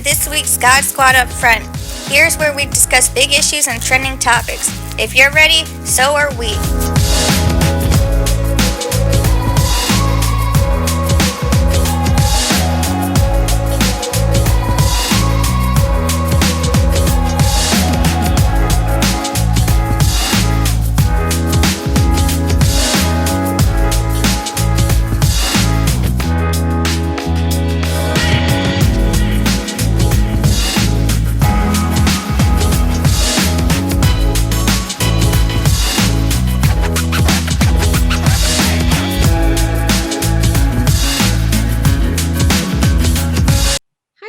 this week's God Squad Up Front. Here's where we discuss big issues and trending topics. If you're ready, so are we.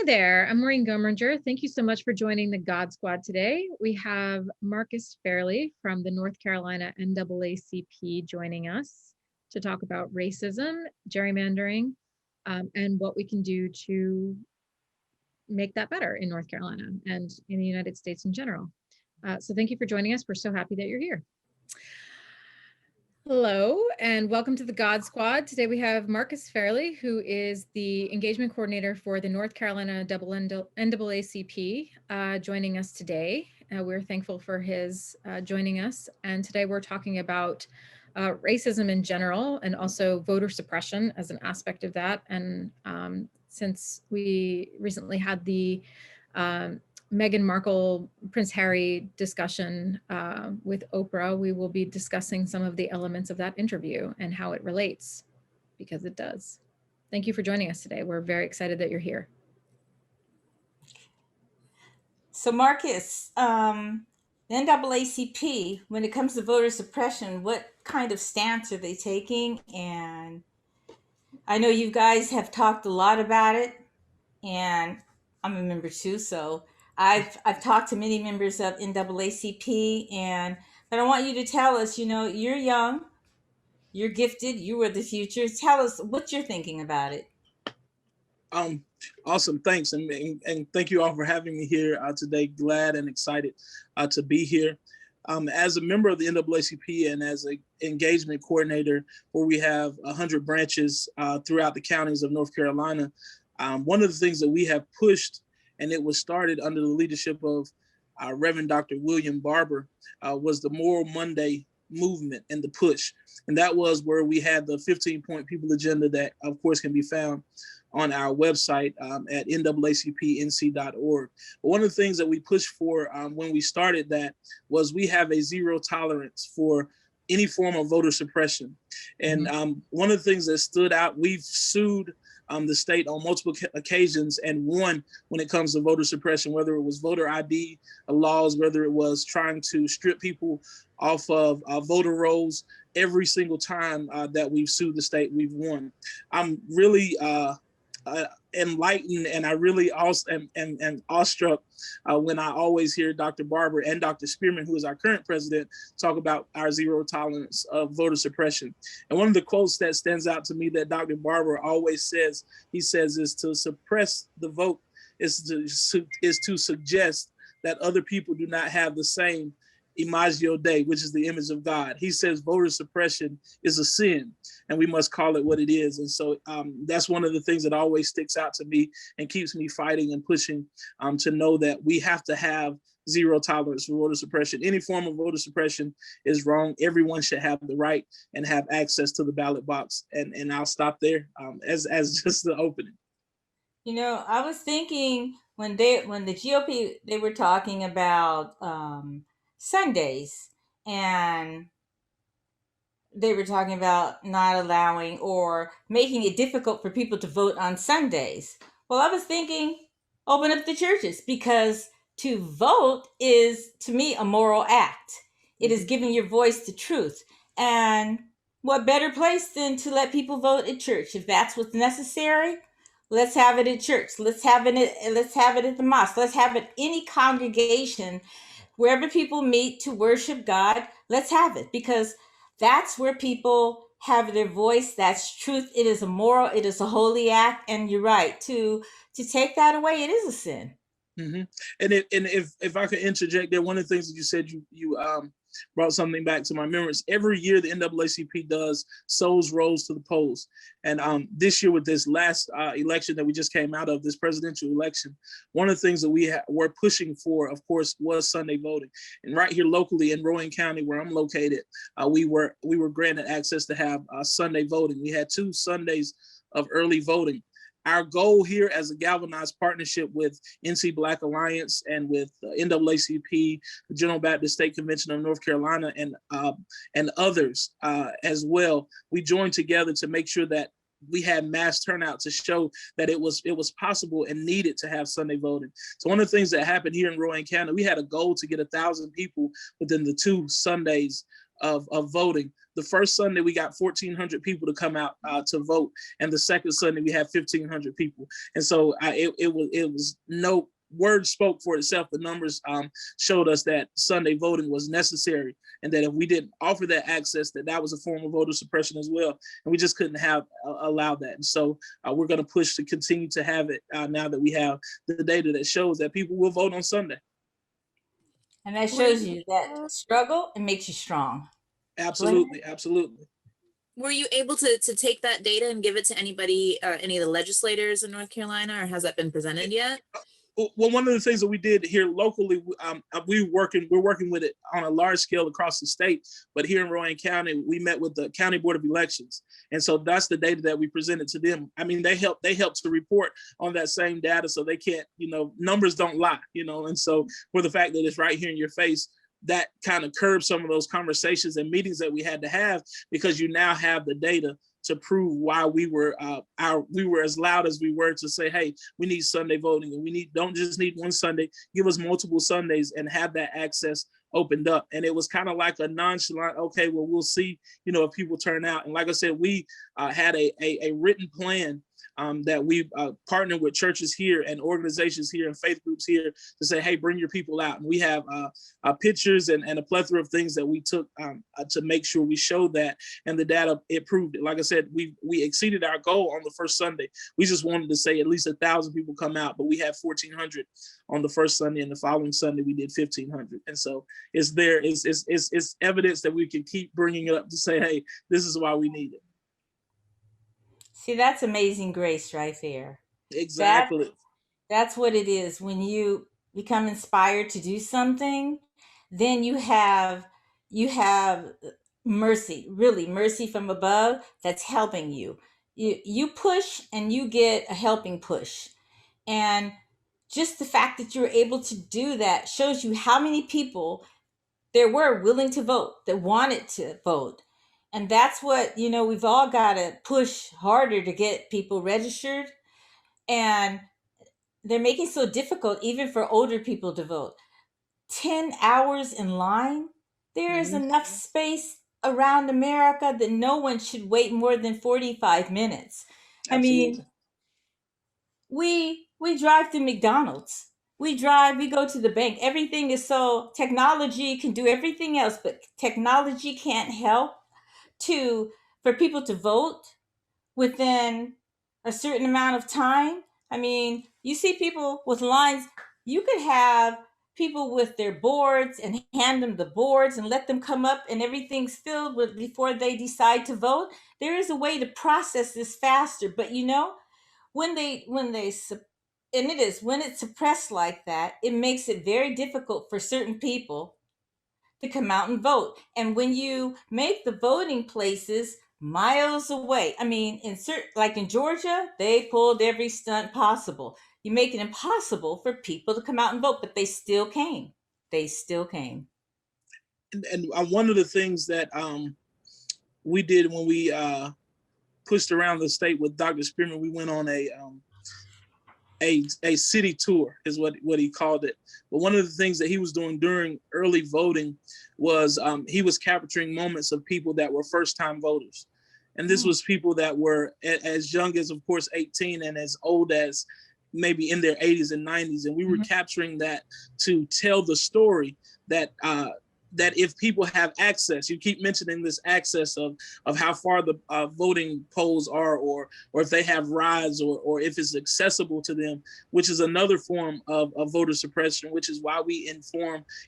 There, I'm Maureen Gomringer. Thank you so much for joining the God Squad today. We have Marcus Fairley from the North Carolina NAACP joining us to talk about racism, gerrymandering, and what we can do to make that better in North Carolina and in the United States in general. So thank you for joining us. We're so happy that you're here. Hello, and welcome to the God Squad. Today we have Marcus Fairley, who is the engagement coordinator for the North Carolina NAACP, joining us today. We're thankful for his joining us. And today we're talking about racism in general and also voter suppression as an aspect of that. And since we recently had the Meghan Markle, Prince Harry discussion with Oprah, we will be discussing some of the elements of that interview and how it relates, because it does. Thank you for joining us today. We're very excited that you're here. So Marcus, the NAACP, when it comes to voter suppression, what kind of stance are they taking? And I know you guys have talked a lot about it, and I'm a member too, so I've talked to many members of NAACP, but I want you to tell us, you're young, you're gifted, you are the future. Tell us what you're thinking about it. Awesome, thanks, and thank you all for having me here today. Glad and excited to be here. As a member of the NAACP and as an engagement coordinator, where we have 100 branches throughout the counties of North Carolina, one of the things that we have pushed, and it was started under the leadership of Reverend Dr. William Barber, was the Moral Monday movement and the push. And that was where we had the 15-point people agenda that, of course, can be found on our website at naacpnc.org. But one of the things that we pushed for when we started that was we have a zero tolerance for any form of voter suppression. And one of the things that stood out, we've sued the state on multiple occasions and won when it comes to voter suppression, whether it was voter ID laws, whether it was trying to strip people off of voter rolls. Every single time that we've sued the state, we've won. I'm really enlightened, and I really also am awestruck when I always hear Dr. Barber and Dr. Spearman, who is our current president, talk about our zero tolerance of voter suppression. And one of the quotes that stands out to me that Dr. Barber always says, he says, is to suppress the vote is to suggest that other people do not have the same imago Dei, which is the image of God. He says voter suppression is a sin and we must call it what it is. And so that's one of the things that always sticks out to me and keeps me fighting and pushing to know that we have to have zero tolerance for voter suppression. Any form of voter suppression is wrong. Everyone should have the right and have access to the ballot box. And I'll stop there as just the opening. I was thinking when the GOP, they were talking about Sundays, and they were talking about not allowing or making it difficult for people to vote on Sundays. Well, I was thinking, open up the churches, because to vote is, to me, a moral act. It is giving your voice to truth. And what better place than to let people vote at church? If that's what's necessary, let's have it at church. Let's have it at the mosque. Let's have it any congregation. Wherever people meet to worship God, let's have it, because that's where people have their voice. That's truth. It is a moral, it is a holy act. And you're right, to take that away, it is a sin. Mm-hmm. And if I could interject there, one of the things that you said, you brought something back to my memories. Every year the NAACP does Souls Rolls to the Polls. And this year with this last election that we just came out of, this presidential election, one of the things that we were pushing for, of course, was Sunday voting. And right here locally in Rowan County, where I'm located, we were granted access to have Sunday voting. We had 2 Sundays of early voting. Our goal here as a galvanized partnership with NC Black Alliance and with NAACP, the General Baptist State Convention of North Carolina, and others as well, we joined together to make sure that we had mass turnout to show that it was possible and needed to have Sunday voting. So one of the things that happened here in Rowan County, we had a goal to get 1,000 people within the 2 Sundays of voting. The first Sunday we got 1,400 people to come out to vote, and the second Sunday we had 1,500 people. And so it was no word spoke for itself. The numbers showed us that Sunday voting was necessary, and that if we didn't offer that access, that was a form of voter suppression as well. And we just couldn't have allowed that. And so we're going to push to continue to have it now that we have the data that shows that people will vote on Sunday. And that shows you that struggle and makes you strong. Absolutely, absolutely. Were you able to take that data and give it to anybody, any of the legislators in North Carolina, or has that been presented yet? Well, one of the things that we did here locally, we're working with it on a large scale across the state. But here in Rowan County, we met with the County Board of Elections, and so that's the data that we presented to them. I mean, they helped to report on that same data, so they can't, numbers don't lie, and so for the fact that it's right here in your face, that kind of curbs some of those conversations and meetings that we had to have, because you now have the data to prove why we were as loud as we were to say, hey, we need Sunday voting, and don't just need one Sunday, give us multiple Sundays and have that access opened up. And it was kind of like a nonchalant, okay, well, we'll see, if people turn out. And like I said, we had a written plan that we partnered with churches here and organizations here and faith groups here to say, hey, bring your people out. And we have pictures and a plethora of things that we took to make sure we showed that, and the data, it proved it. Like I said, we exceeded our goal on the first Sunday. We just wanted to say at least 1,000 people come out, but we had 1,400 on the first Sunday, and the following Sunday we did 1,500. And so it's evidence that we can keep bringing it up to say, hey, this is why we need it. See, that's amazing grace right there. Exactly. That's what it is. When you become inspired to do something, then you have mercy, really mercy from above that's helping you. You push and you get a helping push. And just the fact that you're able to do that shows you how many people there were willing to vote, that wanted to vote. And that's what, we've all got to push harder to get people registered. And they're making it so difficult, even for older people to vote. 10 hours in line. There is enough space around America that no one should wait more than 45 minutes. Absolutely. I mean, we drive through McDonald's. We go to the bank. Everything is so, technology can do everything else, but technology can't help for people to vote within a certain amount of time. I mean, you see people with lines. You could have people with their boards and hand them the boards and let them come up and everything's filled with before they decide to vote. There is a way to process this faster, but when it's suppressed like that, it makes it very difficult for certain people to come out and vote. And when you make the voting places miles away, I mean, like in Georgia, they pulled every stunt possible. You make it impossible for people to come out and vote, but they still came. And one of the things that we did when we pushed around the state with Dr. Spearman, we went on a city tour, is what he called it. But one of the things that he was doing during early voting was he was capturing moments of people that were first-time voters. And this was people that were as young as, of course, 18 and as old as maybe in their 80s and 90s. And we were capturing that to tell the story that that if people have access, you keep mentioning this access of how far the voting polls are, or if they have rides, or if it's accessible to them, which is another form of voter suppression, which is why we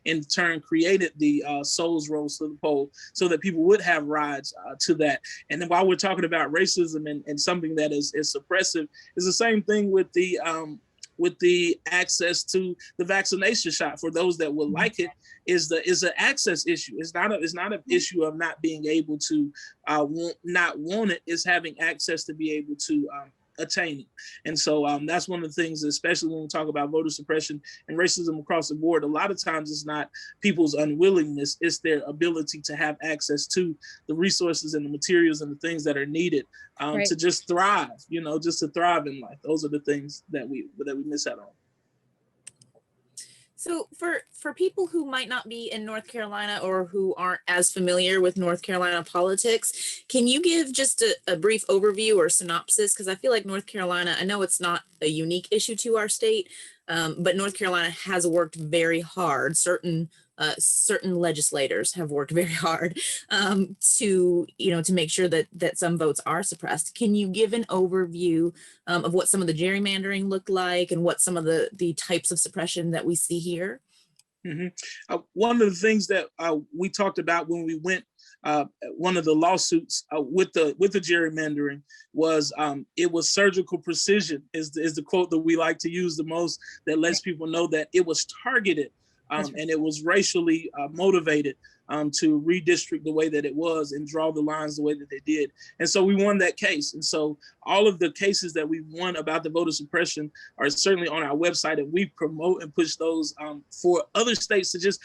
in turn created the Souls Rolls to the poll, so that people would have rides to that. And then while we're talking about racism and something that is suppressive, is the same thing with the access to the vaccination shot for those that would like it. Is an access issue. It's not an issue of not being able to not want it. It's having access to be able to attain it. And so that's one of the things, especially when we talk about voter suppression and racism across the board. A lot of times it's not people's unwillingness, it's their ability to have access to the resources and the materials and the things that are needed Right. to just thrive, just to thrive in life. Those are the things that we miss out on. So for people who might not be in North Carolina or who aren't as familiar with North Carolina politics, can you give just a brief overview or synopsis? Because I feel like North Carolina, I know it's not a unique issue to our state, but North Carolina has worked very hard. Certain legislators have worked very hard to make sure that some votes are suppressed. Can you give an overview of what some of the gerrymandering looked like and what some of the types of suppression that we see here? Mm-hmm. One of the things that we talked about when we went, one of the lawsuits with the gerrymandering was it was surgical precision is the quote that we like to use the most, that lets people know that it was targeted and it was racially motivated to redistrict the way that it was and draw the lines the way that they did. And so we won that case. And so all of the cases that we won about the voter suppression are certainly on our website, and we promote and push those for other states to just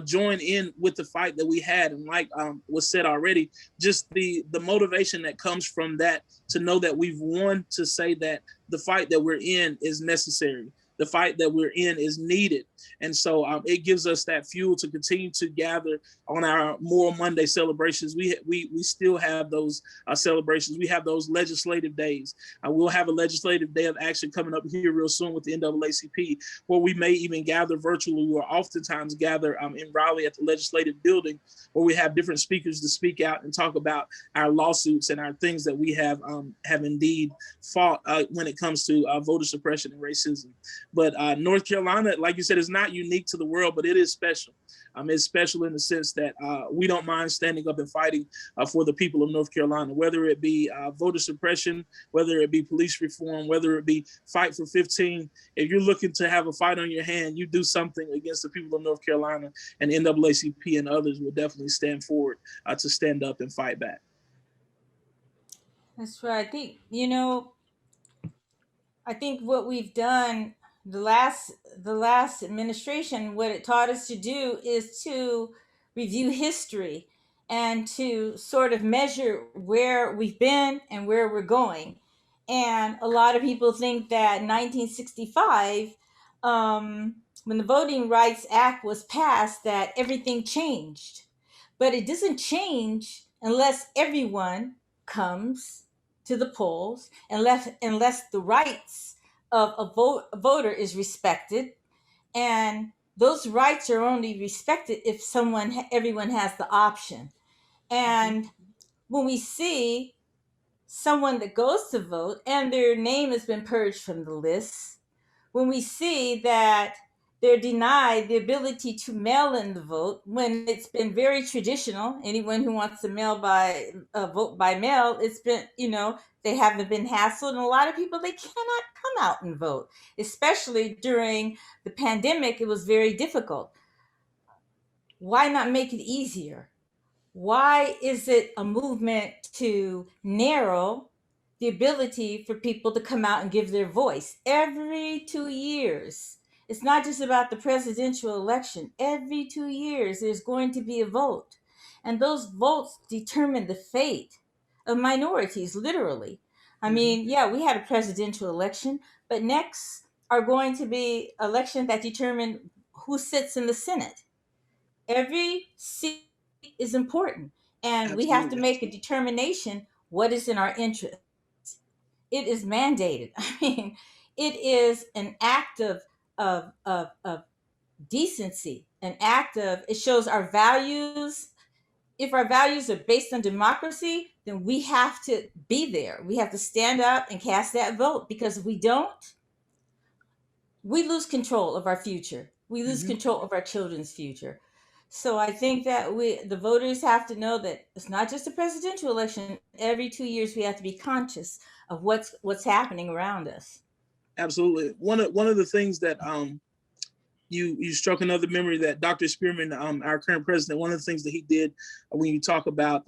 join in with the fight that we had. And like was said already, just the motivation that comes from that, to know that we've won, to say that the fight that we're in is necessary. The fight that we're in is needed. And so it gives us that fuel to continue to gather on our Moral Monday celebrations. We still have those celebrations. We have those legislative days. We'll have a legislative day of action coming up here real soon with the NAACP, where we may even gather virtually, or oftentimes gather in Raleigh at the legislative building, where we have different speakers to speak out and talk about our lawsuits and our things that we have indeed fought when it comes to voter suppression and racism. But North Carolina, like you said, is not unique to the world, but it is special. It's special in the sense that we don't mind standing up and fighting for the people of North Carolina, whether it be voter suppression, whether it be police reform, whether it be fight for 15. If you're looking to have a fight on your hand, you do something against the people of North Carolina, and NAACP and others will definitely stand forward to stand up and fight back. That's right. I think what we've done, the last administration, what it taught us to do is to review history and to sort of measure where we've been and where we're going. And a lot of people think that 1965, when the Voting Rights Act was passed, that everything changed. But it doesn't change unless everyone comes to the polls, unless the rights of a voter is respected. And those rights are only respected if everyone has the option. And when we see someone that goes to vote and their name has been purged from the list, when we see that they're denied the ability to mail in the vote, when it's been very traditional, anyone who wants to vote by mail, it's been, they haven't been hassled. And a lot of people, they cannot come out and vote, especially during the pandemic. It was very difficult. Why not make it easier? Why is it a movement to narrow the ability for people to come out and give their voice every 2 years? It's not just about the presidential election. Every 2 years, there's going to be a vote. And those votes determine the fate of minorities, literally. I mean, yeah, we had a presidential election, but next are going to be elections that determine who sits in the Senate. Every seat is important, and we have to make a determination what is in our interest. It is mandated. I mean, it is an act of decency an act of, it shows our values. If our values are based on democracy, then we have to be there. We have to stand up and cast that vote, because if we don't, we lose control of our future. We lose control of our children's future. So I think that the voters have to know that it's not just a presidential election. Every 2 years, we have to be conscious of what's happening around us. Absolutely. One of the things that you struck another memory, that Dr. Spearman, our current president, one of the things that he did when you talk about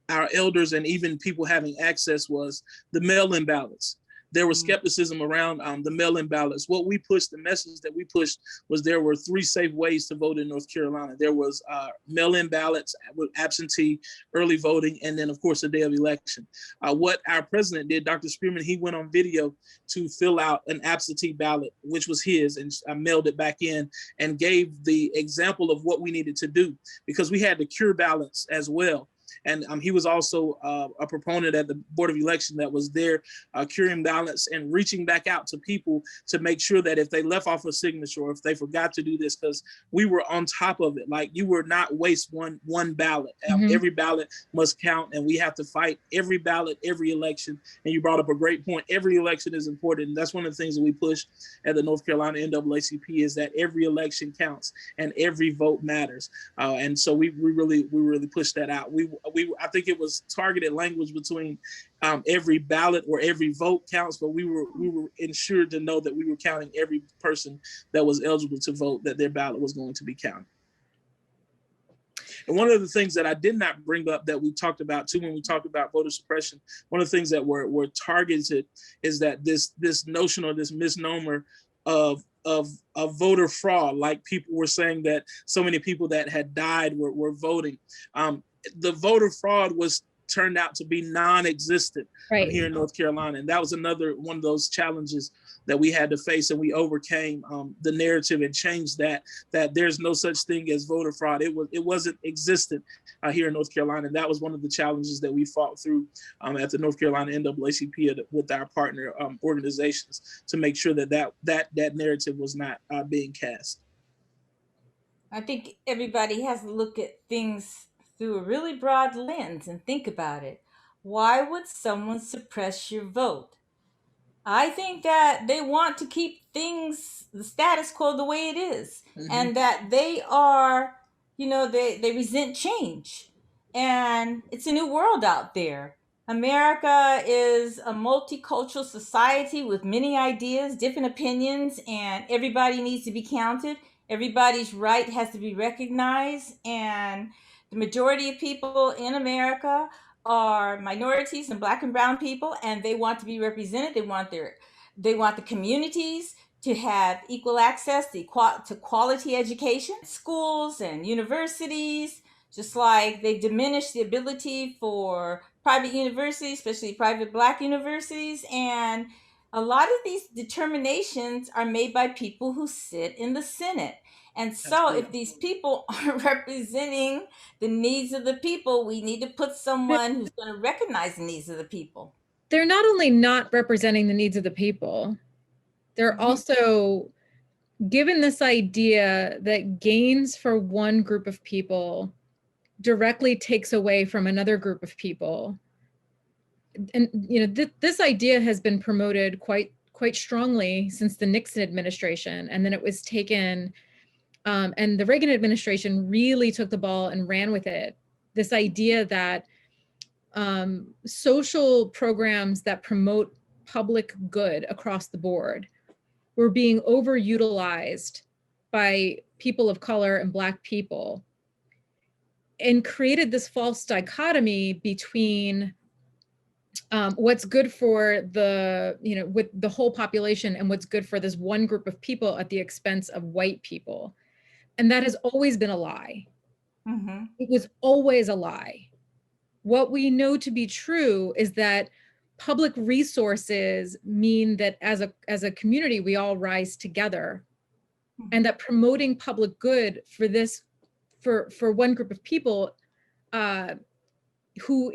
our elders and even people having access was the mail-in ballots. There was skepticism around the mail-in ballots. What we pushed, the message that we pushed, was there were 3 safe ways to vote in North Carolina. There was mail-in ballots with absentee, early voting, and then, of course, the day of election. What our president did, Dr. Spearman, he went on video to fill out an absentee ballot, which was his, and I mailed it back in and gave the example of what we needed to do, because we had to cure ballots as well. And he was also a proponent at the Board of Election that was there curing ballots and reaching back out to people to make sure that if they left off a signature or if they forgot to do this, because we were on top of it. Like, you were not waste one ballot. Every ballot must count, and we have to fight every ballot, every election. And you brought up a great point. Every election is important. And that's one of the things that we push at the North Carolina NAACP, is that every election counts and every vote matters. And so we really pushed that out. I think it was targeted language between every ballot or every vote counts, but we were ensured to know that we were counting every person that was eligible to vote, that their ballot was going to be counted. And one of the things that I did not bring up that we talked about too when we talked about voter suppression, one of the things that were targeted is that this notion or this misnomer of voter fraud, like people were saying that so many people that had died were voting. The voter fraud was turned out to be non-existent here in North Carolina. And that was another one of those challenges that we had to face, and we overcame the narrative and changed that there's no such thing as voter fraud. It wasn't existent here in North Carolina. And that was one of the challenges that we fought through at the North Carolina NAACP with our partner organizations to make sure that narrative was not being cast. I think everybody has to look at things through a really broad lens and think about it. Why would someone suppress your vote? I think that they want to keep things, the status quo, the way it is, and that they are, they resent change. And it's a new world out there. America is a multicultural society with many ideas, different opinions, and everybody needs to be counted. Everybody's right has to be recognized. And the majority of people in America are minorities and Black and brown people, and they want to be represented. They want the communities to have equal access to quality education, schools and universities, just like they diminished the ability for private universities, especially private Black universities. And a lot of these determinations are made by people who sit in the Senate. And so if these people aren't representing the needs of the people, we need to put someone who's going to recognize the needs of the people. They're not only not representing the needs of the people, they're also given this idea that gains for one group of people directly takes away from another group of people. And this idea has been promoted quite strongly since the Nixon administration, and then it was taken and the Reagan administration really took the ball and ran with it. This idea that social programs that promote public good across the board were being overutilized by people of color and Black people, and created this false dichotomy between what's good for with the whole population and what's good for this one group of people at the expense of white people. And that has always been a lie. It was always a lie. What we know to be true is that public resources mean that as a community, we all rise together, and that promoting public good for one group of people who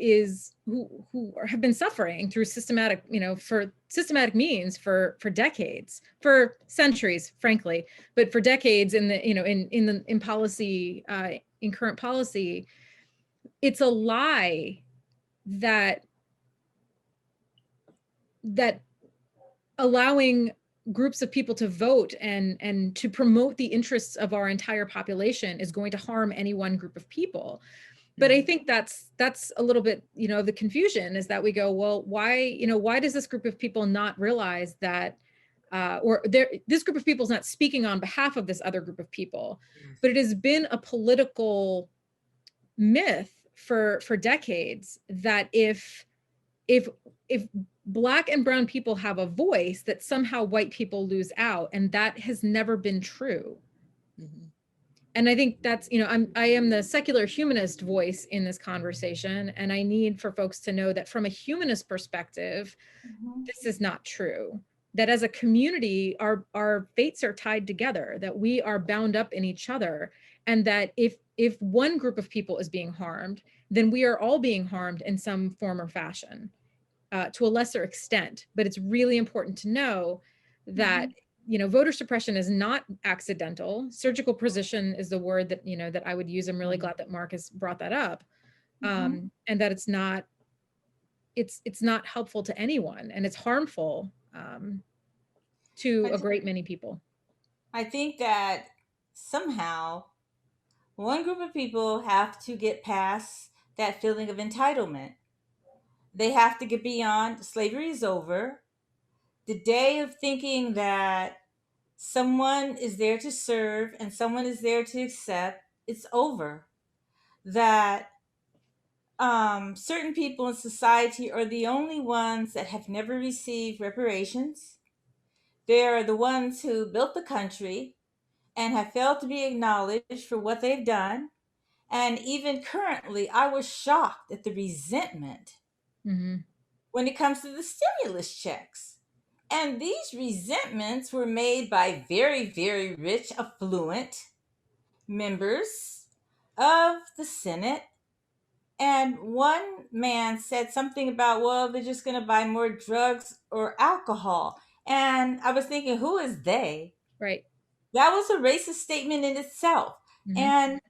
have been suffering through systematic, for systematic means for decades, for centuries, frankly, but for decades in the, in policy, in current policy. It's a lie that allowing groups of people to vote and to promote the interests of our entire population is going to harm any one group of people. But I think that's a little bit, the confusion is that we go, well, why does this group of people not realize that, this group of people is not speaking on behalf of this other group of people, but it has been a political myth for decades that if Black and brown people have a voice, that somehow white people lose out, and that has never been true. Mm-hmm. And I think that's, I am the secular humanist voice in this conversation, and I need for folks to know that from a humanist perspective, this is not true. That as a community, our fates are tied together, that we are bound up in each other, and that if one group of people is being harmed, then we are all being harmed in some form or fashion, to a lesser extent. But it's really important to know that voter suppression is not accidental. Surgical precision is the word that, that I would use. I'm really glad that Marcus brought that up. And that it's not helpful to anyone, and it's harmful to a great many people. I think that somehow one group of people have to get past that feeling of entitlement. They have to get beyond slavery is over. The day of thinking that someone is there to serve and someone is there to accept, it's over. That certain people in society are the only ones that have never received reparations. They're the ones who built the country and have failed to be acknowledged for what they've done. And even currently, I was shocked at the resentment when it comes to the stimulus checks. And these resentments were made by very, very rich, affluent members of the Senate. And one man said something about, well, they're just going to buy more drugs or alcohol. And I was thinking, who is they? Right. That was a racist statement in itself. And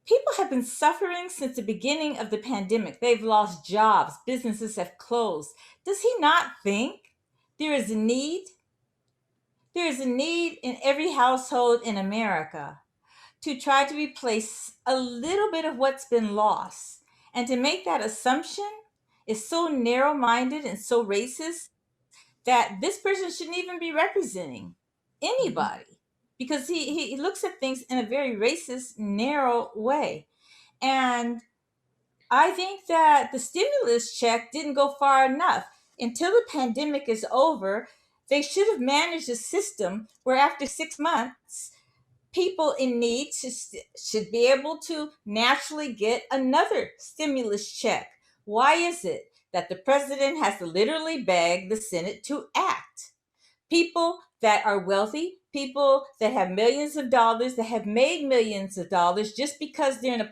people have been suffering since the beginning of the pandemic. They've lost jobs. Businesses have closed. Does he not think there is a need? There is a need in every household in America to try to replace a little bit of what's been lost. And to make that assumption is so narrow-minded and so racist that this person shouldn't even be representing anybody, because he looks at things in a very racist, narrow way. And I think that the stimulus check didn't go far enough. Until the pandemic is over, they should have managed a system where after 6 months, people in need should be able to naturally get another stimulus check. Why is it that the president has to literally beg the Senate to act? People that are wealthy, people that have millions of dollars, that have made millions of dollars just because they're in a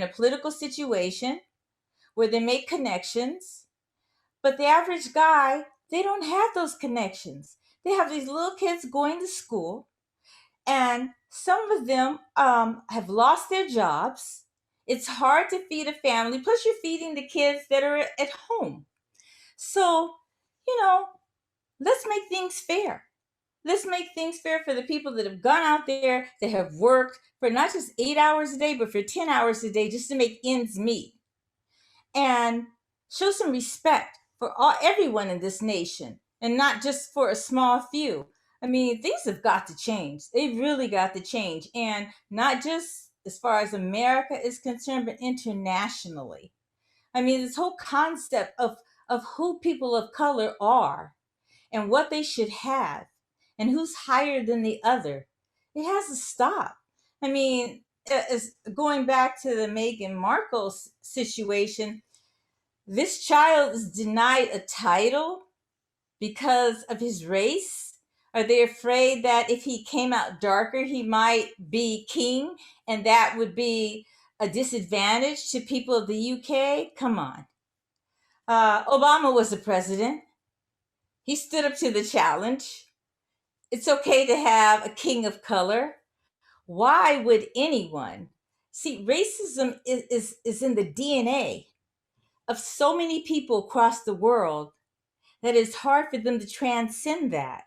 political situation where they make connections. But the average guy, they don't have those connections. They have these little kids going to school, and some of them have lost their jobs. It's hard to feed a family, plus you're feeding the kids that are at home. So, let's make things fair. Let's make things fair for the people that have gone out there, that have worked for not just 8 hours a day, but for 10 hours a day just to make ends meet. And show some respect for everyone in this nation, and not just for a small few. I mean, things have got to change. They've really got to change. And not just as far as America is concerned, but internationally. I mean, this whole concept of who people of color are and what they should have and who's higher than the other, it has to stop. I mean, going back to the Meghan Markle situation, this child is denied a title because of his race. Are they afraid that if he came out darker, he might be king, and that would be a disadvantage to people of the UK? Come on. Obama was the president. He stood up to the challenge. It's okay to have a king of color. Why would anyone see racism is in the DNA of so many people across the world that it's hard for them to transcend that.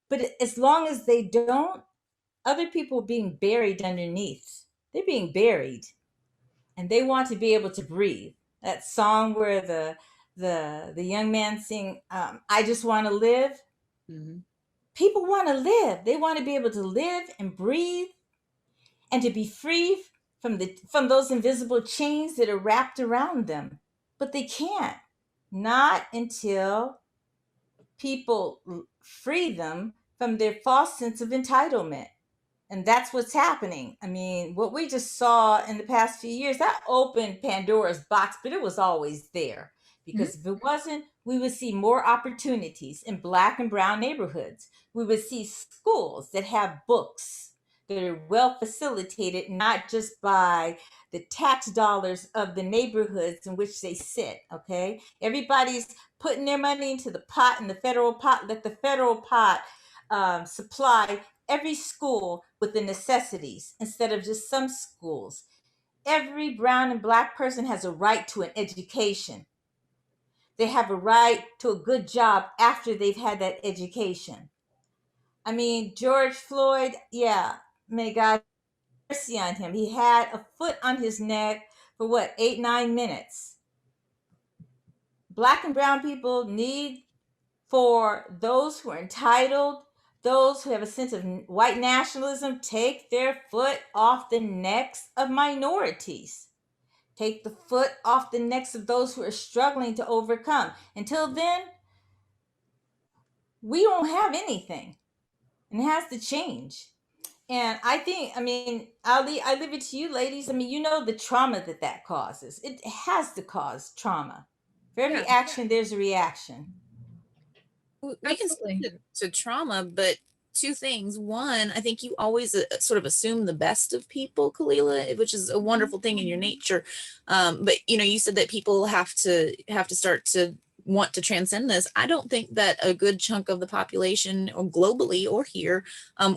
But as long as they don't, other people are being buried underneath. They're being buried, and they want to be able to breathe. That song where the young man sing, "I just want to live." Mhm. People want to live. They want to be able to live and breathe, and to be free from those invisible chains that are wrapped around them. But they can't. Not until people free them from their false sense of entitlement. And that's what's happening. I mean, what we just saw in the past few years, that opened Pandora's box, but it was always there. Because if it wasn't, we would see more opportunities in Black and brown neighborhoods. We would see schools that have books that are well facilitated, not just by the tax dollars of the neighborhoods in which they sit. Okay. Everybody's putting their money into the pot, and the federal pot, let the federal pot supply every school with the necessities instead of just some schools. Every brown and Black person has a right to an education. They have a right to a good job after they've had that education. I mean, George Floyd, yeah, may God mercy on him. He had a foot on his neck for what, 8, 9 minutes. Black and brown people need for those who are entitled, those who have a sense of white nationalism, take their foot off the necks of minorities. Take the foot off the necks of those who are struggling to overcome. Until then, we won't have anything. And it has to change. And I think, I mean, I leave it to you, ladies. I mean, you know the trauma that causes. It has to cause trauma. For every Yeah. action, there's a reaction. We can Absolutely. speak to trauma, but two things. One, I think you always sort of assume the best of people, Kalila, which is a wonderful thing in your nature. But you said that people have to start to want to transcend this. I don't think that a good chunk of the population, or globally or here,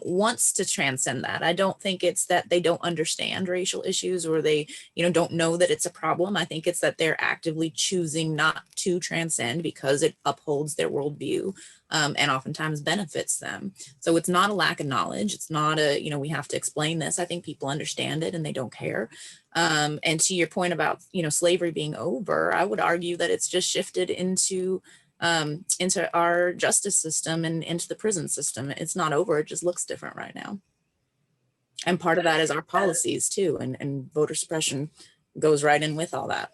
wants to transcend that. I don't think it's that they don't understand racial issues, or they don't know that it's a problem. I think it's that they're actively choosing not to transcend because it upholds their worldview, and oftentimes benefits them. So it's not a lack of knowledge. It's not we have to explain this. I think people understand it and they don't care. And to your point about, slavery being over, I would argue that it's just shifted into our justice system and into the prison system. It's not over. It just looks different right now. And part of that is our policies too. And voter suppression goes right in with all that.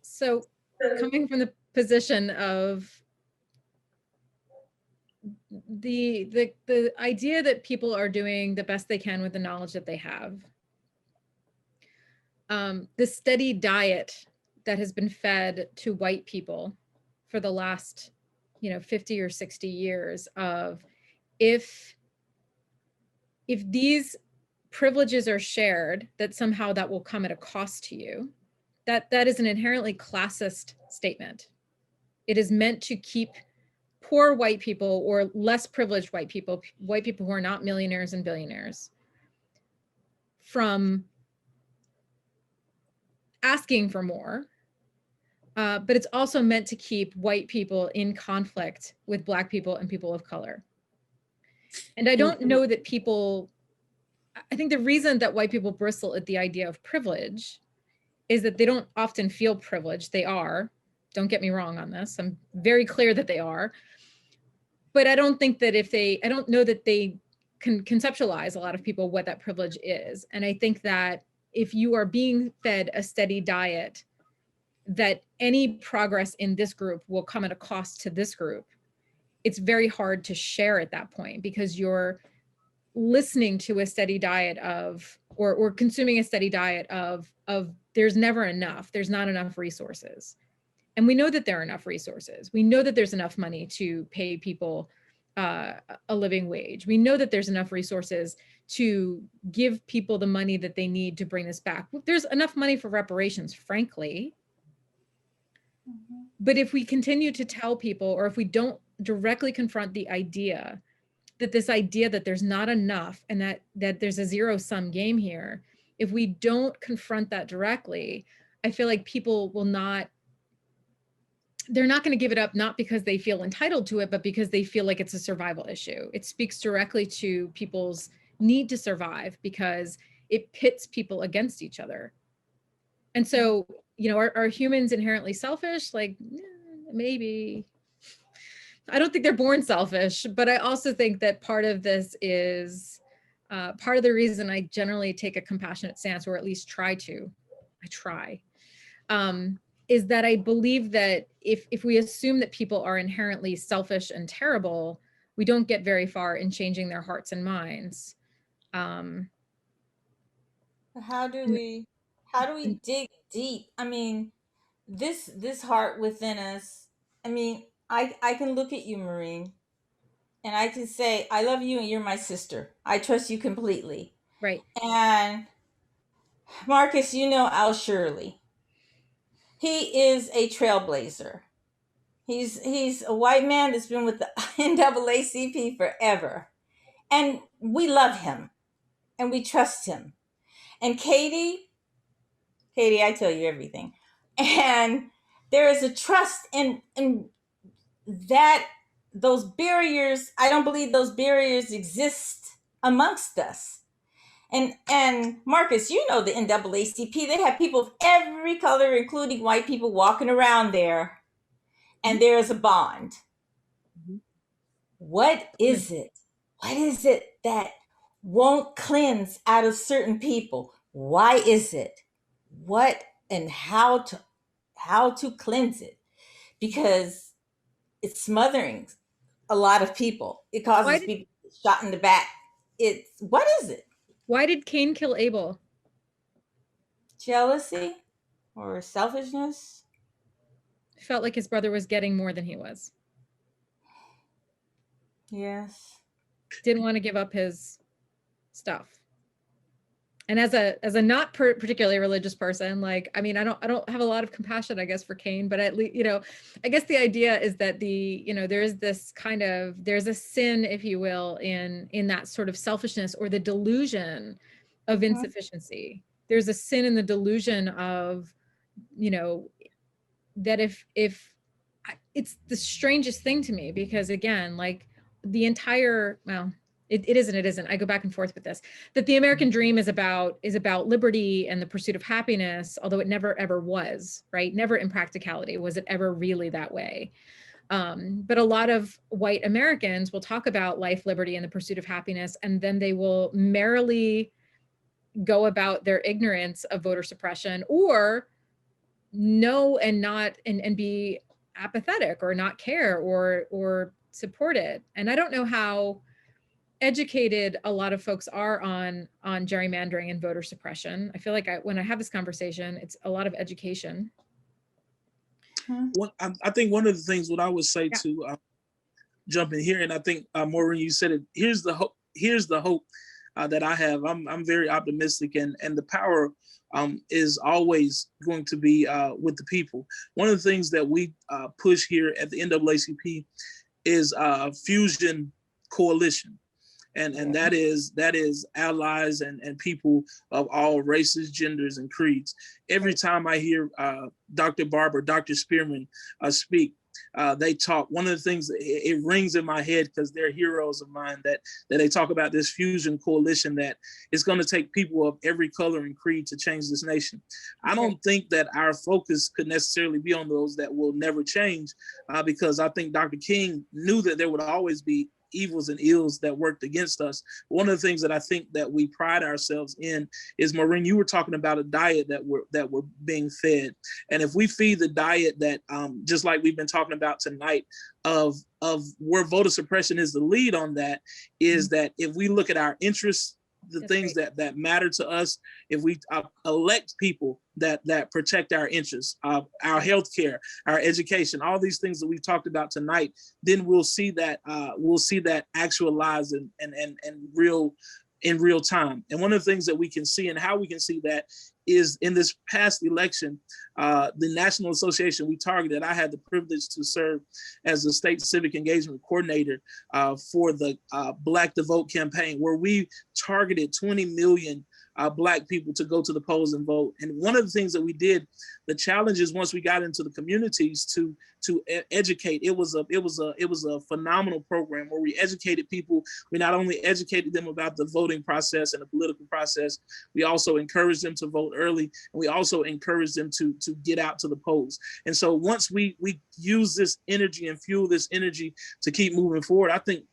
So coming from the position of the idea that people are doing the best they can with the knowledge that they have, the steady diet that has been fed to white people for the last 50 or 60 years of if these privileges are shared, that somehow that will come at a cost to you, that is an inherently classist statement. It is meant to keep poor white people, or less privileged white people who are not millionaires and billionaires, from asking for more. But it's also meant to keep white people in conflict with Black people and people of color. And I don't know that I think the reason that white people bristle at the idea of privilege is that they don't often feel privileged. They are. Don't get me wrong on this. I'm very clear that they are. But I don't think that I don't know that they can conceptualize, a lot of people, what that privilege is. And I think that if you are being fed a steady diet, that any progress in this group will come at a cost to this group, it's very hard to share at that point, because you're listening to a steady diet of, or consuming a steady diet of there's never enough, there's not enough resources. And we know that there are enough resources. We know that there's enough money to pay people a living wage. We know that there's enough resources to give people the money that they need to bring this back. There's enough money for reparations, frankly. But if we continue to tell people, or if we don't directly confront the idea that there's not enough and that there's a zero-sum game here, if we don't confront that directly, I feel like people will not, they're not going to give it up, not because they feel entitled to it, but because they feel like it's a survival issue. It speaks directly to people's need to survive because it pits people against each other. And so, you know, are humans inherently selfish? Like, maybe. I don't think they're born selfish, but I also think that part of this is part of the reason I generally take a compassionate stance, or at least try to. I try. Is that I believe that if we assume that people are inherently selfish and terrible, we don't get very far in changing their hearts and minds. How do we dig deep? I mean, this heart within us. I mean, I can look at you, Maureen, and I can say, I love you and you're my sister. I trust you completely. Right. And Marcus, you know Al Shirley. He is a trailblazer. He's a white man that's been with the NAACP forever. And we love him and we trust him. And Katie, I tell you everything. And there is a trust in that those barriers, I don't believe those barriers exist amongst us. And Marcus, you know the NAACP, they have people of every color, including white people, walking around there, and there is a bond. What is it? What is it that won't cleanse out of certain people? Why is it? What and how to cleanse it? Because it's smothering a lot of people. It causes people to get shot in the back. What is it? Why did Cain kill Abel? Jealousy or selfishness? Felt like his brother was getting more than he was. Yes. Didn't want to give up his stuff. And as a not particularly religious person, like, I mean, I don't have a lot of compassion, I guess, for Cain, but at least, you know, I guess the idea is that there's a sin, if you will, in that sort of selfishness or the delusion of insufficiency. There's a sin in the delusion of, you know, that if it's the strangest thing to me, because again, like the entire, well, it isn't. I go back and forth with this, that the American dream is about liberty and the pursuit of happiness, although it never ever was, right? Never in practicality was it ever really that way. But a lot of white Americans will talk about life, liberty, and the pursuit of happiness, and then they will merrily go about their ignorance of voter suppression, or know and not and be apathetic or not care or support it. And I don't know how educated a lot of folks are on gerrymandering and voter suppression. I feel like when I have this conversation, it's a lot of education. I think one of the things what I would say to jump in here, and I think Maureen, you said it. Here's the hope. That I have. I'm very optimistic, and the power is always going to be with the people. One of the things that we push here at the NAACP is fusion coalition. And that is allies and people of all races, genders, and creeds. Every time I hear Dr. Barber, Dr. Spearman speak, they talk. One of the things, it rings in my head because they're heroes of mine, that they talk about this fusion coalition that is going to take people of every color and creed to change this nation. I don't think that our focus could necessarily be on those that will never change, because I think Dr. King knew that there would always be evils and ills that worked against us. One of the things that I think that we pride ourselves in is, Maureen, you were talking about a diet that we're being fed. And if we feed the diet that, just like we've been talking about tonight, of where voter suppression is the lead on, that is that if we look at our interests the That's things that matter to us, if we elect people that protect our interests, our healthcare, our education, all these things that we've talked about tonight, then we'll see that actualized and real in real time. And one of the things that we can see and how we can see that is in this past election, the National Association we targeted, I had the privilege to serve as the state civic engagement coordinator for the Black to Vote campaign, where we targeted 20 million Black people to go to the polls and vote. And one of the things that we did, the challenge is once we got into the communities to educate, it was a phenomenal program where we educated people. We not only educated them about the voting process and the political process, we also encouraged them to vote early, and we also encouraged them to get out to the polls. And so once we use this energy and fuel this energy to keep moving forward, I think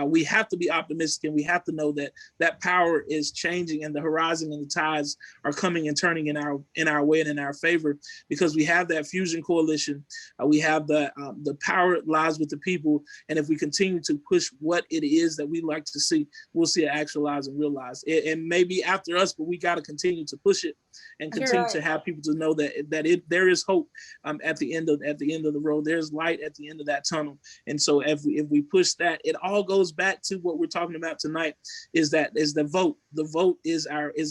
we have to be optimistic, and we have to know that that power is changing and the horizon and the tides are coming and turning in our way and in our favor, because we have that fusion coalition. We have the power lies with the people, and if we continue to push what it is that we like to see, we'll see it actualize and realize. It may be after us, but we got to continue to push it and continue to have people to know that there is hope at the end of the road. There's light at the end of that tunnel. And so if we push that, it all goes back to what we're talking about tonight, is the vote. The vote is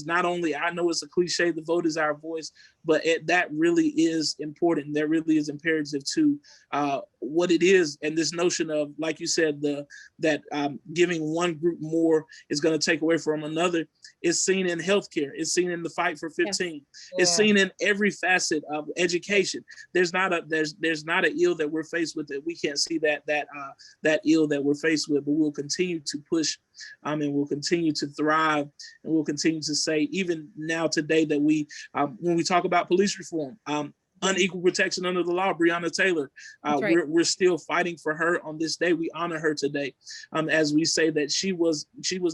not only, I know it's a cliche, the vote is our voice, but that really is important. That really is imperative to what it is. And this notion of, like you said, that giving one group more is going to take away from another, is seen in healthcare. It's seen in the fight for 15. Yes. It's seen in every facet of education. There's not an ill that we're faced with that we can't see that ill that we're faced with, but we'll continue to push and we'll continue to thrive, and we'll continue to say, even now today, that when we talk about police reform, unequal protection under the law, Breonna Taylor, right. we're still fighting for her on this day. We honor her today, as we say that she was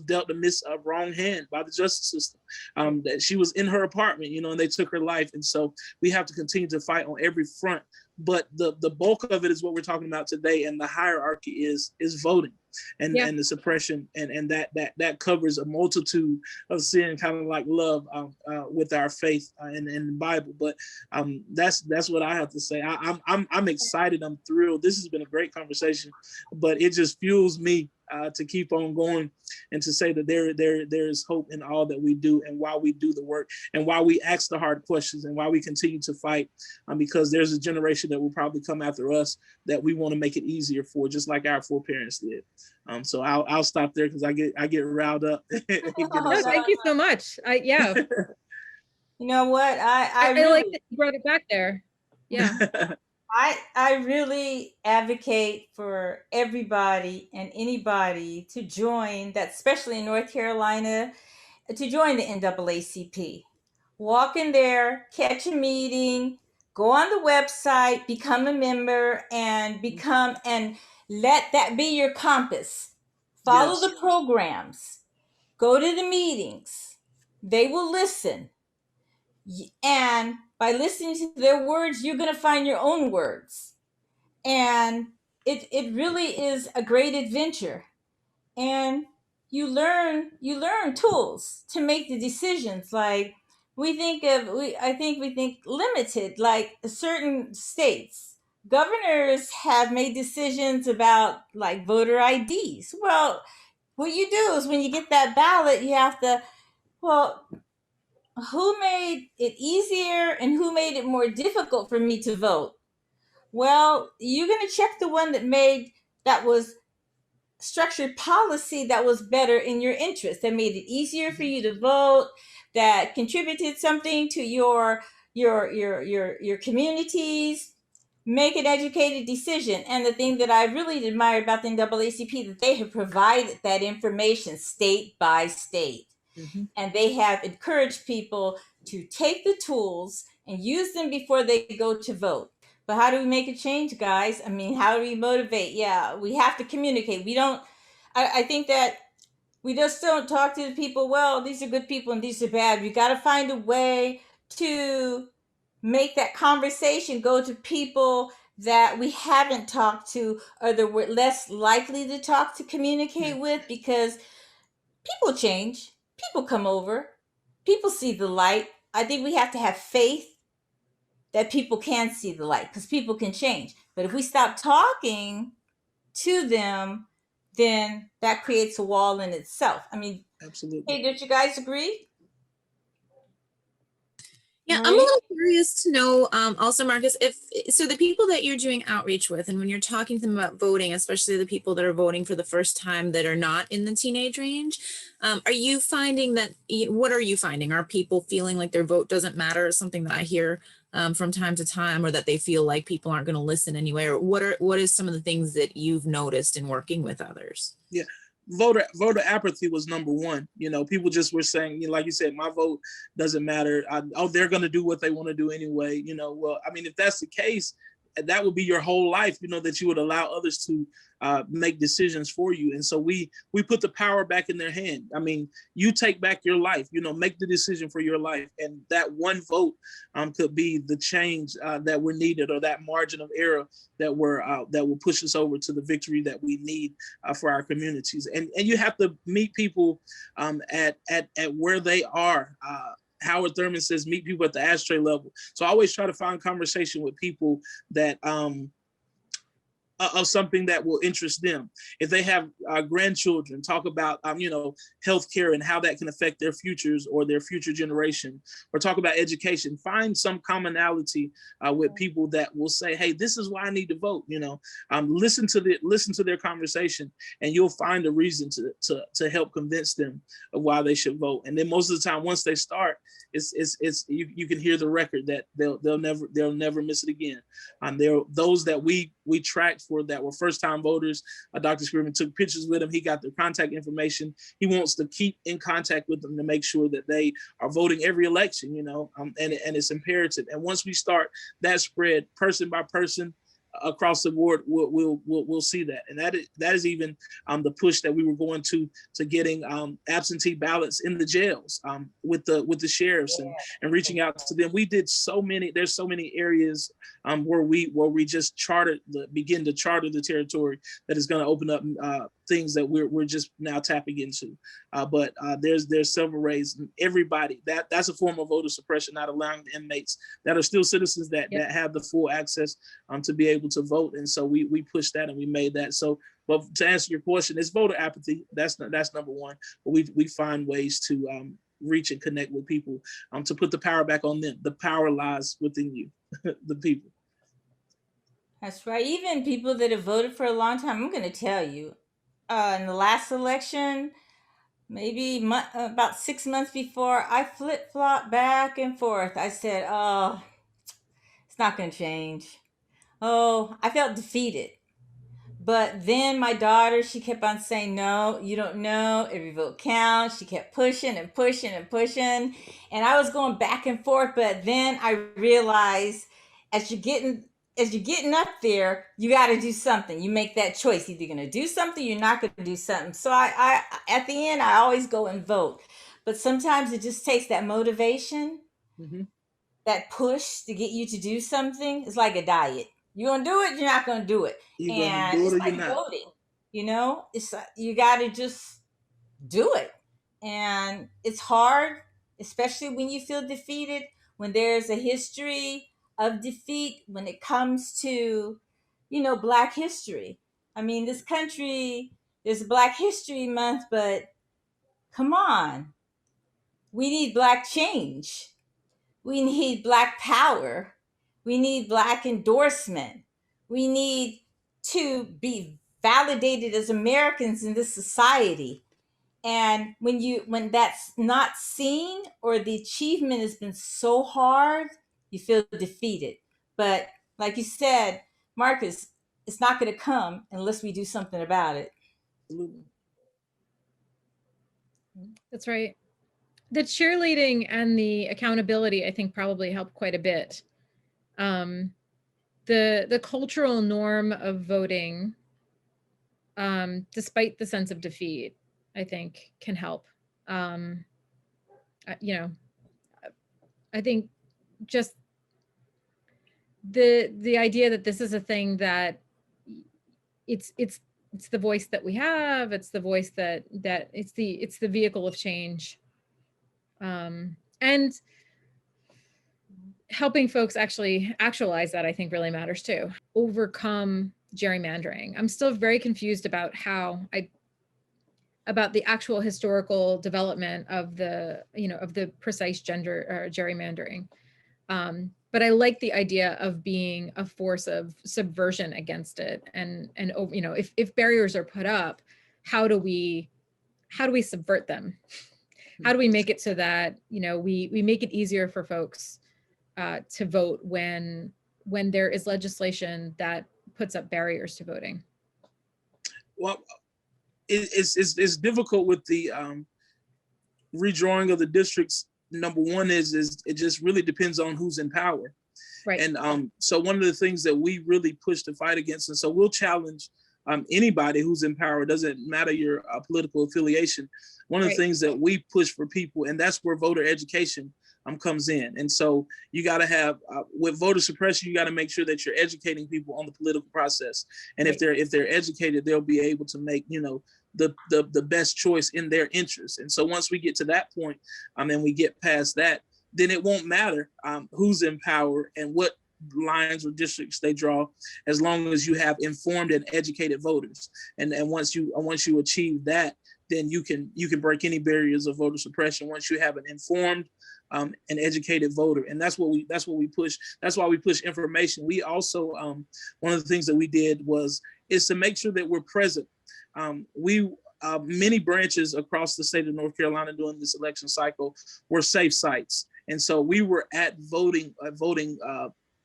dealt a wrong hand by the justice system, that she was in her apartment, and they took her life. And so we have to continue to fight on every front. But the bulk of it is what we're talking about today, and the hierarchy is voting and the suppression, and that covers a multitude of sin, kind of like love with our faith in the Bible. But that's what I have to say. I'm excited. I'm thrilled. This has been a great conversation, but it just fuels me to keep on going, and to say that there is hope in all that we do, and why we do the work, and why we ask the hard questions, and why we continue to fight, because there's a generation that will probably come after us that we want to make it easier for, just like our foreparents did. So I'll stop there, because I get riled up. No, thank you so much. You know what? I really like that you brought it back there. Yeah. I really advocate for everybody and anybody to join that, especially in North Carolina, to join the NAACP. Walk in there, catch a meeting, go on the website, become a member, and let that be your compass. Follow the programs, go to the meetings. They will listen. And by listening to their words, you're going to find your own words. And it really is a great adventure. And you learn tools to make the decisions. Like we think limited, like certain states. Governors have made decisions about like voter IDs. Well, what you do is when you get that ballot, you have to, who made it easier and who made it more difficult for me to vote? Well, you're going to check the one that was structured policy that was better in your interest, that made it easier for you to vote, that contributed something to your communities. Make an educated decision. And the thing that I really admire about the NAACP, that they have provided that information state by state. Mm-hmm. And they have encouraged people to take the tools and use them before they go to vote. But how do we make a change, guys? I mean, how do we motivate? Yeah, we have to communicate. I think that we just don't talk to the people, well, these are good people and these are bad. We got to find a way to make that conversation go to people that we haven't talked to, or that we're less likely to talk to, communicate with, because people change. people come over, people see the light. I think we have to have faith that people can see the light, because people can change. But if we stop talking to them, then that creates a wall in itself. I mean, Absolutely. hey, don't you guys agree? Yeah, I'm a Marie? little curious to know, also, Marcus, if so, the people that you're doing outreach with, and when you're talking to them about voting, especially the people that are voting for the first time that are not in the teenage range, are you finding that? What are you finding? Are people feeling like their vote doesn't matter? Is something that I hear from time to time, or that they feel like people aren't going to listen anyway? Or what is some of the things that you've noticed in working with others? Yeah. Voter apathy was number one. You know, people just were saying, you know, like you said, my vote doesn't matter. They're going to do what they want to do anyway. You know, well, I mean, if that's the case, that would be your whole life, you know, that you would allow others to make decisions for you. And so we put the power back in their hand. I mean, you take back your life, you know, make the decision for your life. And that one vote could be the change that we're needed, or that margin of error that will push us over to the victory that we need for our communities. And you have to meet people at where they are. Howard Thurman says, meet people at the ashtray level. So I always try to find conversation with people that of something that will interest them. If they have grandchildren, talk about you know, healthcare and how that can affect their futures or their future generation, or talk about education. Find some commonality with people that will say, "Hey, this is why I need to vote." You know, listen to their conversation, and you'll find a reason to help convince them of why they should vote. And then most of the time, once they start, it's you can hear the record that they'll never miss it again. There are those that we tracked for that were first time voters. Dr. Spearman took pictures with them. He got their contact information. He wants to keep in contact with them to make sure that they are voting every election, you know, and it's imperative. And once we start that spread person by person across the board, we'll see that. And that is even the push that we were going to getting absentee ballots in the jails with the sheriffs and reaching out to them. There's so many areas where we just begin to charter the territory that is going to open up things that we're just now tapping into. But there's several ways. Everybody, that's a form of voter suppression, not allowing the inmates that are still citizens that have the full access to be able to vote. And so we push that and we made that. So, but to answer your question, it's voter apathy. That's number one. But we find ways to reach and connect with people to put the power back on them. The power lies within you, the people. That's right. Even people that have voted for a long time, I'm going to tell you, in the last election, maybe about 6 months before, I flip-flopped back and forth. I said, oh, it's not going to change. Oh, I felt defeated. But then my daughter, she kept on saying, no, you don't know. Every vote counts. She kept pushing and pushing and pushing. And I was going back and forth. But then I realized as you're getting up there, you got to do something. You make that choice. Either you're going to do something, you're not going to do something. So I at the end, I always go and vote. But sometimes it just takes that motivation, that push to get you to do something. It's like a diet. You're going to do it, you're not going to do it. You're And gonna do it it's or like you're not. voting, you know, it's you got to just do it. And it's hard, especially when you feel defeated, when there's a history of defeat when it comes to, you know, Black history. I mean, this country, there's a Black History Month, but come on, we need Black change. We need Black power. We need Black endorsement. We need to be validated as Americans in this society. And when that's not seen, or the achievement has been so hard, you feel defeated. But like you said, Marcus, it's not going to come unless we do something about it. Absolutely. That's right. The cheerleading and the accountability, I think, probably helped quite a bit. The cultural norm of voting, despite the sense of defeat, I think can help. You know, I think just the idea that this is a thing that it's the voice that we have. It's the voice that it's the vehicle of change. And helping folks actually actualize that, I think, really matters too. Overcome gerrymandering. I'm still very confused about about the actual historical development of the, of the precise gender gerrymandering. But I like the idea of being a force of subversion against it. And if barriers are put up, how do we subvert them? How do we make it so that, we make it easier for folks to vote when there is legislation that puts up barriers to voting? Well, it's difficult with the redrawing of the districts. Number one is it just really depends on who's in power. Right. And so one of the things that we really push to fight against, and so we'll challenge anybody who's in power, it doesn't matter your political affiliation. One of the things that we push for people, and that's where voter education comes in. And so you got to have, with voter suppression, you got to make sure that you're educating people on the political process. And if they're educated, they'll be able to make, the best choice in their interest. And so once we get to that point, and we get past that, then it won't matter who's in power and what lines or districts they draw, as long as you have informed and educated voters. And once you achieve that, then you can break any barriers of voter suppression once you have an informed an educated voter. And that's what we push. That's why we push information. We also one of the things that we did is to make sure that we're present. Many branches across the state of North Carolina during this election cycle were safe sites. And so we were at voting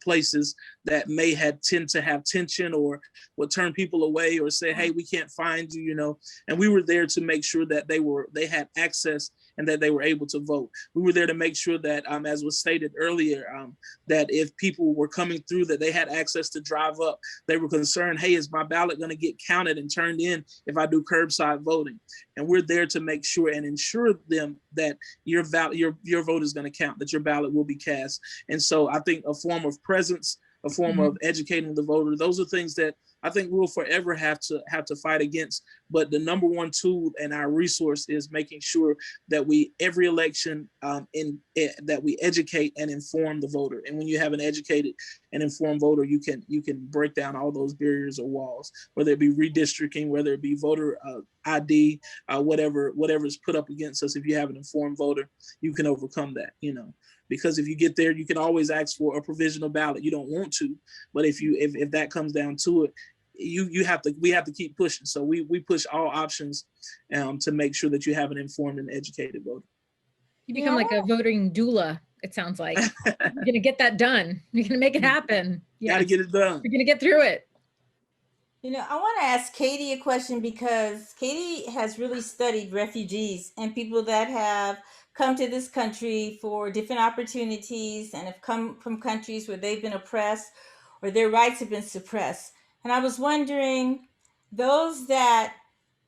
places that may tend to have tension or would turn people away or say, hey, we can't find you, and we were there to make sure that they had access and that they were able to vote. We were there to make sure that, as was stated earlier, that if people were coming through, that they had access to drive up. They were concerned, hey, is my ballot going to get counted and turned in if I do curbside voting? And we're there to make sure and ensure them that your vote is going to count, that your ballot will be cast. And so I think a form of presence, a form of educating the voter, those are things that I think we'll forever have to fight against. But the number one tool and our resource is making sure that every election that we educate and inform the voter. And when you have an educated and informed voter, you can break down all those barriers or walls, whether it be redistricting, whether it be voter ID, whatever is put up against us. If you have an informed voter, you can overcome that, because if you get there, you can always ask for a provisional ballot. You don't want to, but if that comes down to it, we have to keep pushing. So we push all options to make sure that you have an informed and educated voter. You become like a voting doula, it sounds like. You're going to get that done. You're going to make it happen. Got to get it done. You're going to get through it. I want to ask Katie a question, because Katie has really studied refugees and people that have come to this country for different opportunities and have come from countries where they've been oppressed or their rights have been suppressed. And I was wondering, those that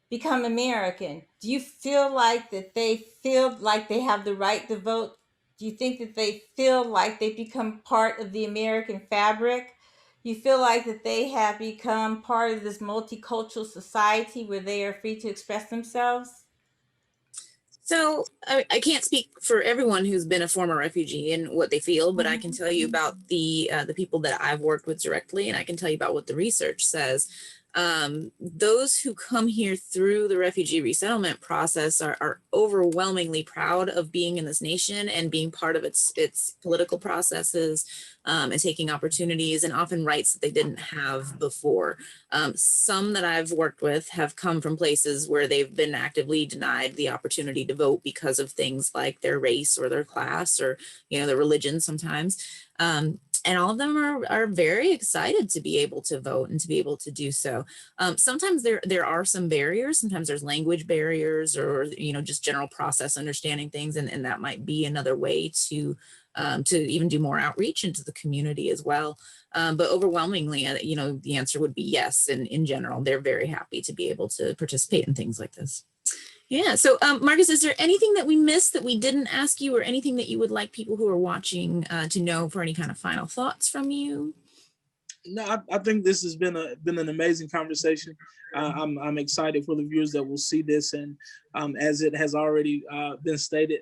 become American, do you feel like that they feel like they have the right to vote? Do you think that they feel like they become part of the American fabric? You feel like that they have become part of this multicultural society where they are free to express themselves? So I can't speak for everyone who's been a former refugee and what they feel, but I can tell you about the people that I've worked with directly, and I can tell you about what the research says. Those who come here through the refugee resettlement process are overwhelmingly proud of being in this nation and being part of its political processes, and taking opportunities and often rights that they didn't have before. Some that I've worked with have come from places where they've been actively denied the opportunity to vote because of things like their race or their class or, their religion sometimes. And all of them are very excited to be able to vote and to be able to do so. Sometimes there are some barriers. Sometimes there's language barriers or, just general process understanding things. And that might be another way to even do more outreach into the community as well. But overwhelmingly, the answer would be yes. And in general, they're very happy to be able to participate in things like this. Yeah. So, Marcus, is there anything that we missed that we didn't ask you, or anything that you would like people who are watching to know for any kind of final thoughts from you? No, I think this has been an amazing conversation. I'm excited for the viewers that will see this, and as it has already been stated,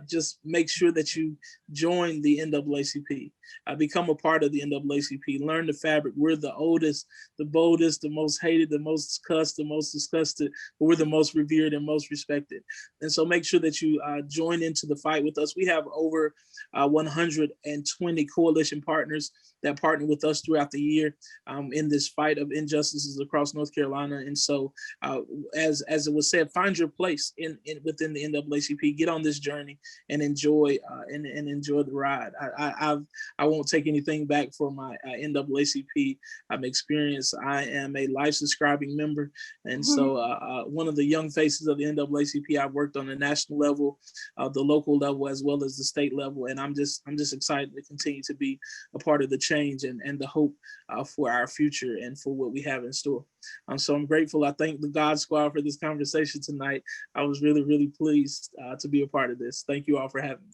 just make sure that you join the NAACP, become a part of the NAACP, learn the fabric. We're the oldest, the boldest, the most hated, the most cussed, the most disgusted, but we're the most revered and most respected. And so make sure that you join into the fight with us. We have over 120 coalition partners that partner with us throughout the year in this fight of injustices across North Carolina. And so as it was said, find your place within the NAACP, get on this journey and enjoy enjoy the ride. I won't take anything back for my NAACP experience. I am a life subscribing member. And so one of the young faces of the NAACP, I've worked on the national level, the local level, as well as the state level. And I'm just excited to continue to be a part of the change and the hope for our future and for what we have in store. So I'm grateful. I thank the God Squad for this conversation tonight. I was really, really pleased to be a part of this. Thank you all for having me.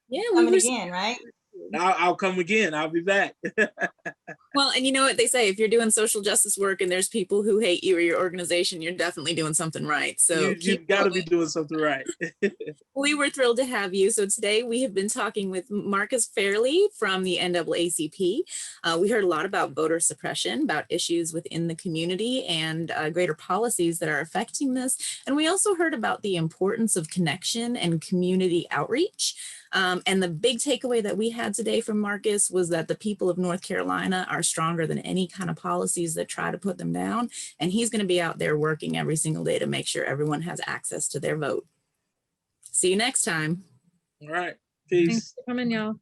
Yeah, Coming again, right? I'll come again. I'll be back. Well, and you know what they say, if you're doing social justice work and there's people who hate you or your organization, you're definitely doing something right. So you've got to be doing something right. We were thrilled to have you. So today we have been talking with Marcus Fairley from the NAACP. We heard a lot about voter suppression, about issues within the community and greater policies that are affecting this. And we also heard about the importance of connection and community outreach. And the big takeaway that we had today from Marcus was that the people of North Carolina are stronger than any kind of policies that try to put them down. And he's going to be out there working every single day to make sure everyone has access to their vote. See you next time. All right. Peace. Thanks for coming, y'all.